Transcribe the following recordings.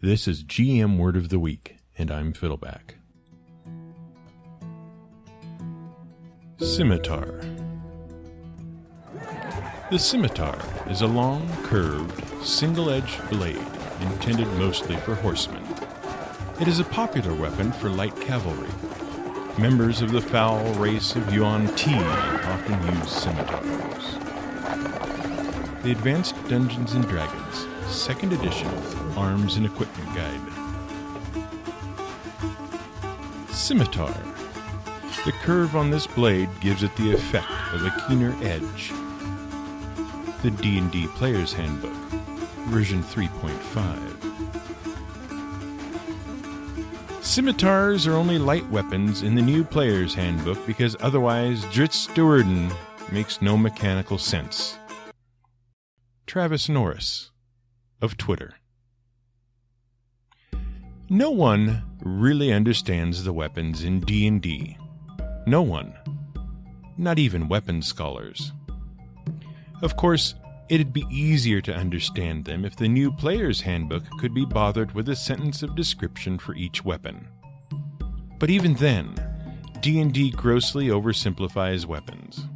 This is GM Word of the Week, and I'm Fiddleback. Scimitar. The scimitar is a long, curved, single-edged blade intended mostly for horsemen. It is a popular weapon for light cavalry. Members of the foul race of Yuan-Ti often use scimitars. The Advanced Dungeons & Dragons, 2nd Edition, Arms and Equipment Guide. Scimitar. The curve on this blade gives it the effect of a keener edge. The D&D Player's Handbook, version 3.5. Scimitars are only light weapons in the new Player's Handbook because otherwise Dritz de Werden makes no mechanical sense. Travis Norris of Twitter. No one really understands the weapons in D&D. No one. Not even weapons scholars. Of course, it'd be easier to understand them if the new Player's Handbook could be bothered with a sentence of description for each weapon. But even then, D&D grossly oversimplifies weapons.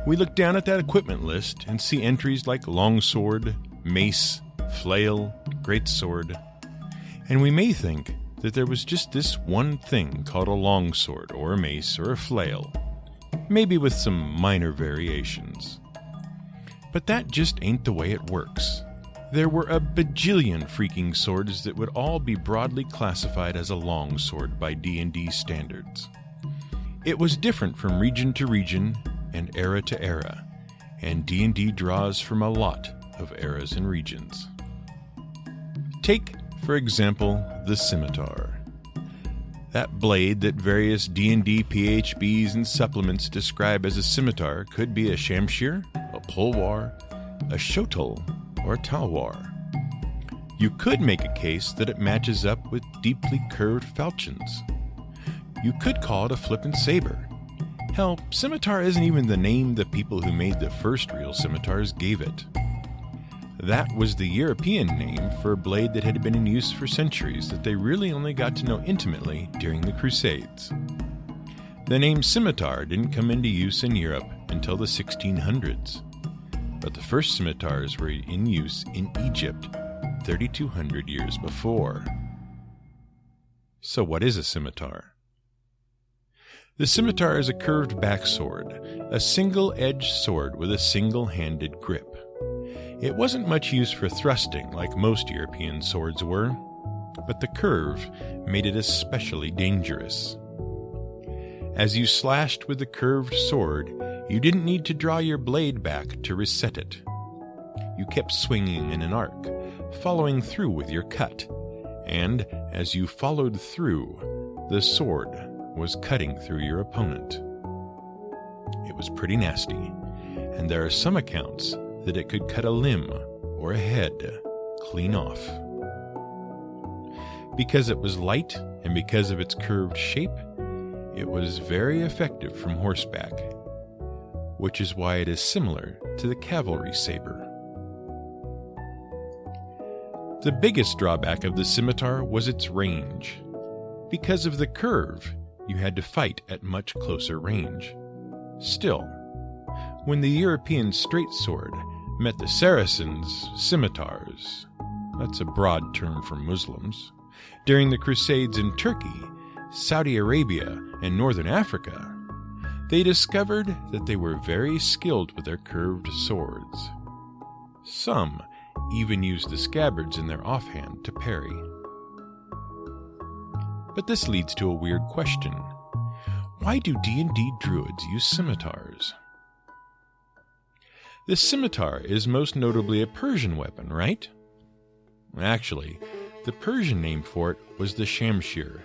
We look down at that equipment list and see entries like longsword, mace, flail, greatsword, and we may think that there was just this one thing called a longsword or a mace or a flail, maybe with some minor variations. But that just ain't the way it works. There were a bajillion freaking swords that would all be broadly classified as a longsword by D&D standards. It was different from region to region and era to era, and D&D draws from a lot of eras and regions. Take, for example, the scimitar. That blade that various D&D PHBs and supplements describe as a scimitar could be a Shamshir, a Pulwar, a Shotel, or a Talwar. You could make a case that it matches up with deeply curved falchions. You could call it a flippant saber. Hell, scimitar isn't even the name the people who made the first real scimitars gave it. That was the European name for a blade that had been in use for centuries that they really only got to know intimately during the Crusades. The name scimitar didn't come into use in Europe until the 1600s, but the first scimitars were in use in Egypt 3,200 years before. So what is a scimitar? The scimitar is a curved backsword, a single-edged sword with a single-handed grip. It wasn't much used for thrusting like most European swords were, but the curve made it especially dangerous. As you slashed with the curved sword, you didn't need to draw your blade back to reset it. You kept swinging in an arc, following through with your cut, and as you followed through, the sword was cutting through your opponent. It was pretty nasty, and there are some accounts that it could cut a limb or a head clean off. Because it was light and because of its curved shape, it was very effective from horseback, which is why it is similar to the cavalry saber. The biggest drawback of the scimitar was its range. Because of the curve, you had to fight at much closer range. Still, when the European straight sword met the Saracens' scimitars, that's a broad term for Muslims, during the Crusades in Turkey, Saudi Arabia, and Northern Africa, they discovered that they were very skilled with their curved swords. Some even used the scabbards in their offhand to parry. But this leads to a weird question. Why do D&D druids use scimitars? The scimitar is most notably a Persian weapon, right? Actually, the Persian name for it was the Shamshir,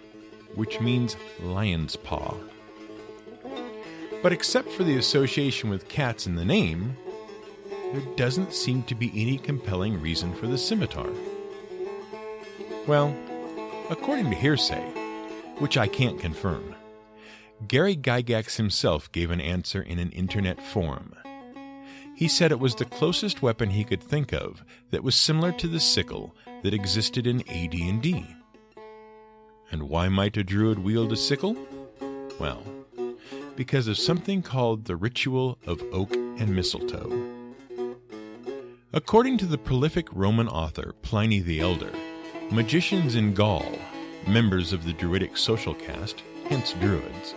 which means lion's paw. But except for the association with cats in the name, there doesn't seem to be any compelling reason for the scimitar. Well, according to hearsay, which I can't confirm, Gary Gygax himself gave an answer in an internet forum. He said it was the closest weapon he could think of that was similar to the sickle that existed in AD&D. And why might a druid wield a sickle? Well, because of something called the ritual of oak and mistletoe. According to the prolific Roman author Pliny the Elder, magicians in Gaul, members of the druidic social caste, hence druids,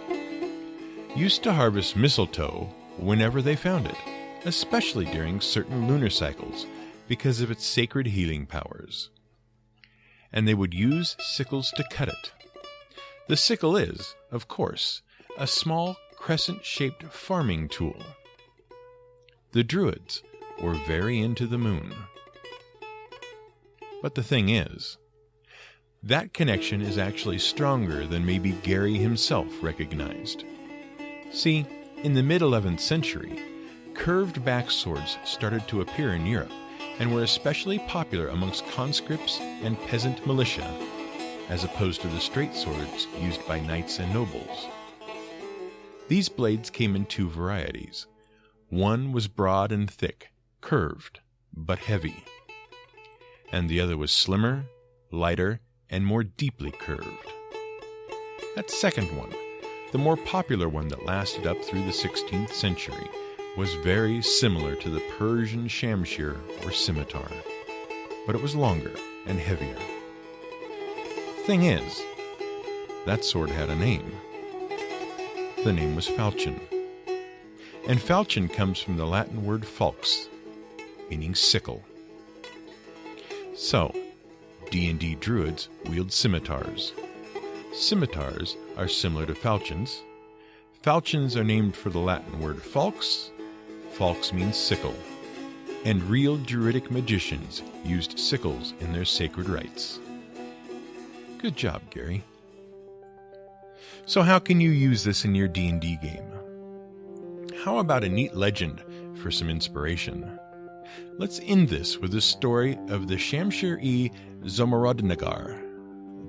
used to harvest mistletoe whenever they found it, especially during certain lunar cycles because of its sacred healing powers. And they would use sickles to cut it. The sickle is, of course, a small crescent-shaped farming tool. The druids were very into the moon. But the thing is, that connection is actually stronger than maybe Gary himself recognized. See, in the mid-11th century, curved back swords started to appear in Europe and were especially popular amongst conscripts and peasant militia, as opposed to the straight swords used by knights and nobles. These blades came in two varieties. One was broad and thick, curved, but heavy. And the other was slimmer, lighter, and more deeply curved. That second one, the more popular one that lasted up through the 16th century, was very similar to the Persian Shamshir or scimitar, but it was longer and heavier. Thing is, that sword had a name. The name was falchion. And falchion comes from the Latin word falx, meaning sickle. So, D&D druids wield scimitars. Scimitars are similar to falchions. Falchions are named for the Latin word falx. Falx means sickle. And real druidic magicians used sickles in their sacred rites. Good job, Gary. So how can you use this in your D&D game? How about a neat legend for some inspiration? Let's end this with the story of the Shamshir-e Zomorodnagar,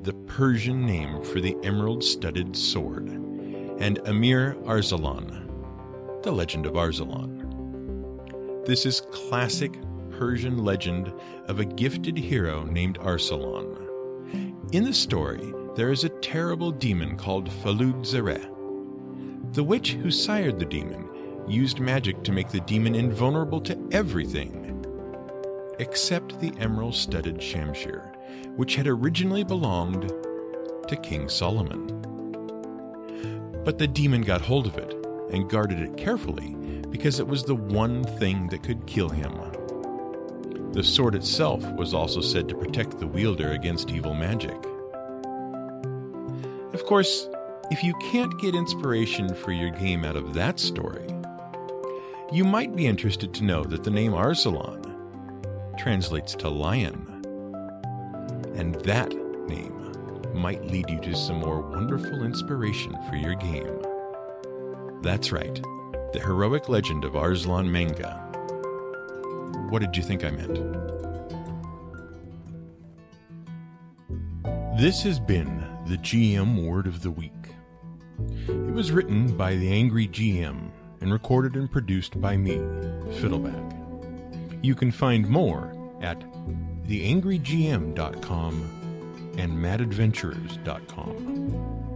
the Persian name for the emerald-studded sword, and Amir Arsalan, the legend of Arsalan. This is classic Persian legend of a gifted hero named Arsalan. In the story, there is a terrible demon called Falud-Zereh. The witch who sired the demon used magic to make the demon invulnerable to everything, except the emerald-studded Shamshir, which had originally belonged to King Solomon. But the demon got hold of it and guarded it carefully because it was the one thing that could kill him. The sword itself was also said to protect the wielder against evil magic. Of course, if you can't get inspiration for your game out of that story, you might be interested to know that the name Arsalan translates to lion. And that name might lead you to some more wonderful inspiration for your game. That's right, the heroic legend of Arslan Manga. What did you think I meant? This has been the GM Word of the Week. It was written by the Angry GM and recorded and produced by me, Fiddleback. You can find more at theangrygm.com and madadventurers.com.